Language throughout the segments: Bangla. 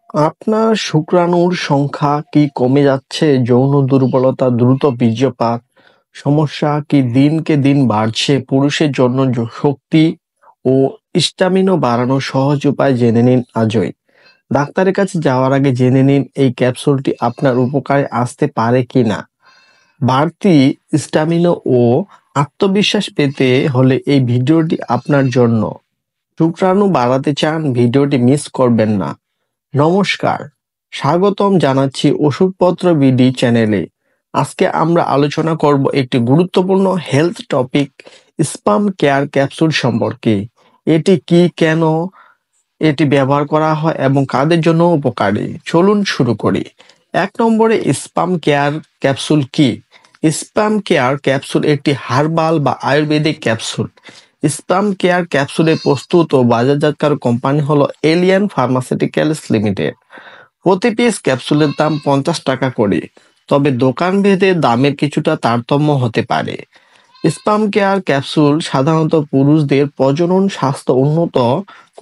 আপনার শুক্রাণুর সংখ্যা কি কমে যাচ্ছে? যৌন দুর্বলতা, দ্রুত বীর্যপাত সমস্যা কি দিনকে দিন বাড়ছে? পুরুষের জন্য শক্তি ও স্ট্যামিনা বাড়ানোর সহজ উপায় জেনে নিন আজই। ডাক্তারের কাছে যাওয়ার আগে জেনে নিন এই ক্যাপসুলটি আপনার উপকারে আসতে পারে কিনা। বাড়তি স্ট্যামিনা ও আত্মবিশ্বাস পেতে হলে এই ভিডিওটি আপনার জন্য। শুক্রাণু বাড়াতে চান? ভিডিওটি মিস করবেন না। নমস্কার, স্বাগতম জানাচ্ছি ওষুধপত্র বিডি চ্যানেলে। আজকে আমরা আলোচনা করব একটি গুরুত্বপূর্ণ health topic, spam care capsule সম্পর্কে। এটি কি, কেন এটি ব্যবহার করা হয় এবং কাদের জন্য উপকারী। চলুন শুরু করি। 1 নম্বরে স্পাম কেয়ার ক্যাপসুল কি? স্পাম কেয়ার ক্যাপসুল একটি হার্বাল বা আয়ুর্বেদিক ক্যাপসুল। স্পাম কেয়ার ক্যাপসুলের প্রস্তুত ও বাজারজাতকারক কোম্পানি হলো এলিয়ান ফার্মাসিউটিক্যালস লিমিটেড। প্রতি পিস ক্যাপসুলের দাম 50 টাকা করে, তবে দোকান ভেদে দামের কিছুটা তারতম্য হতে পারে। স্পাম কেয়ার ক্যাপসুল সাধারণত পুরুষদের প্রজনন স্বাস্থ্য উন্নত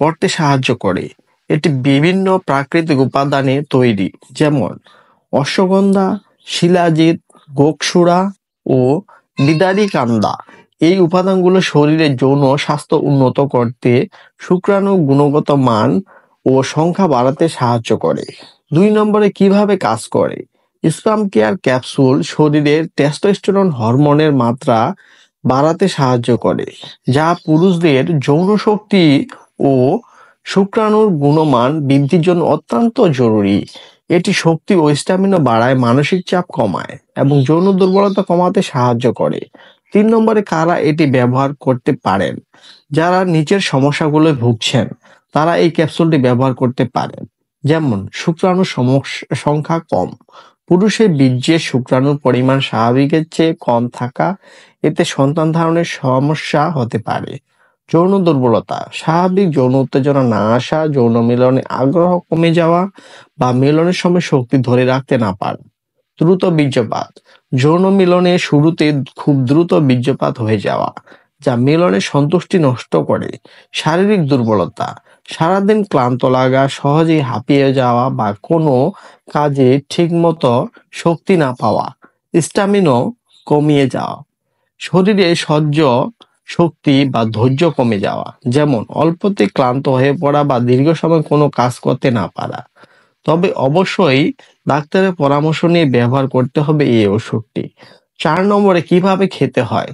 করতে সাহায্য করে। এটি বিভিন্ন প্রাকৃতিক উপাদানে তৈরি, যেমন অশ্বগন্ধা, শিলাজিৎ, গোকসুরা ও বিদারিকান্দা। এই উপাদানগুলো শরীরের যৌন স্বাস্থ্য উন্নত করতে, শুক্রাণুর গুণগত মান ও সংখ্যা বাড়াতে সাহায্য করে। 2 নম্বরে কিভাবে কাজ করে? স্পাম কেয়ার ক্যাপসুল শরীরের টেস্টোস্টেরন হরমোনের মাত্রা বাড়াতে সাহায্য করে, যা পুরুষদের যৌন শক্তি ও শুক্রাণুর গুণমান বৃদ্ধির জন্য অত্যন্ত জরুরি। এটি শক্তি ও স্ট্যামিনা বাড়ায়, মানসিক চাপ কমায় এবং যৌন দুর্বলতা কমাতে সাহায্য করে। 3 নম্বরে কারা এটি ব্যবহার করতে পারেন? যারা নিচের সমস্যাগুলো ভুগছেন তারা এই ক্যাপসুলটি ব্যবহার করতে পারেন, যেমন শুক্রাণুর সংখ্যা কম। পুরুষের বীর্যে শুক্রাণুর পরিমাণ স্বাভাবিকের চেয়ে কম থাকা, এতে সন্তান ধারণের সমস্যা হতে পারে। যৌন দুর্বলতা, স্বাভাবিক যৌন উত্তেজনা না আসা, যৌন মিলনে আগ্রহ কমে যাওয়া বা মিলনের সময় শক্তি ধরে রাখতে না পারা। দ্রুত বীর্যপাত, যৌন মিলনের শুরুতে খুব দ্রুত বীর্যপাত হয়ে যাওয়া, যা মিলনের সন্তুষ্টি নষ্ট করে। শারীরিক দুর্বলতা, সারাদিন ক্লান্ত লাগা, সহজেই হাঁপিয়ে যাওয়া বা কোনো কাজে ঠিকমতো শক্তি না পাওয়া। স্ট্যামিনা কমিয়ে যাওয়া, শরীরে সহ্য শক্তি বা ধৈর্য কমে যাওয়া, যেমন অল্পতে ক্লান্ত হয়ে পড়া বা দীর্ঘ সময় কোনো কাজ করতে না পারা। তবে অবশ্যই ডাক্তারের পরামর্শ নিয়ে ব্যবহার করতে হবে এই ওষুধটি। 4 নম্বরে কিভাবে খেতে হয়?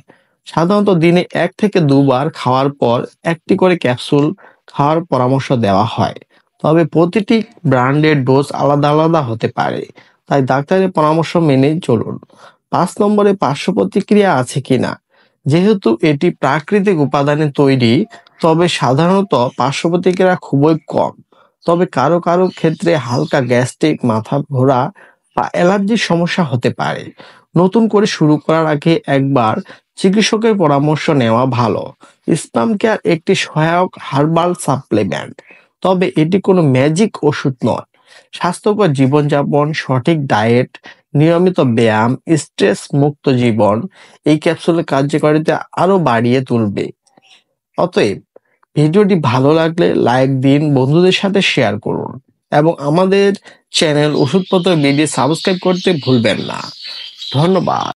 সাধারণত দিনে 1 থেকে 2 বার খাওয়ার পর একটি করে ক্যাপসুল খাওয়ার পরামর্শ দেওয়া হয়। তবে প্রতিটি ব্র্যান্ডের ডোজ আলাদা আলাদা হতে পারে, তাই ডাক্তারের পরামর্শ মেনে চলুন। 5 নম্বরে পার্শ্ব প্রতিক্রিয়া আছে কিনা? যেহেতু এটি প্রাকৃতিক উপাদানে তৈরি, তবে সাধারণত পার্শ্ব প্রতিক্রিয়া খুবই কম। তবে কারো কারো ক্ষেত্রে হালকা গ্যাস্ট্রিক, মাথা ঘোরা বা অ্যালার্জির সমস্যা হতে পারে। নতুন করে শুরু করার আগে একবার চিকিৎসকের পরামর্শ নেওয়া ভালো। স্পাম কেয়ার একটি সহায়ক হার্বাল সাপ্লিমেন্ট, তবে এটি কোনো ম্যাজিক ওষুধ নয়। স্বাস্থ্যকর জীবনযাপন, সঠিক ডায়েট, নিয়মিত ব্যায়াম, স্ট্রেস মুক্ত জীবন এই ক্যাপসুলের কার্যকারিতা আরো বাড়িয়ে তুলবে। অতএব ভিডিওটি ভালো লাগলে লাইক দিন, বন্ধুদের সাথে শেয়ার করুন এবং আমাদের চ্যানেল ওষুধপত্র বিডি সাবস্ক্রাইব করতে ভুলবেন না। ধন্যবাদ।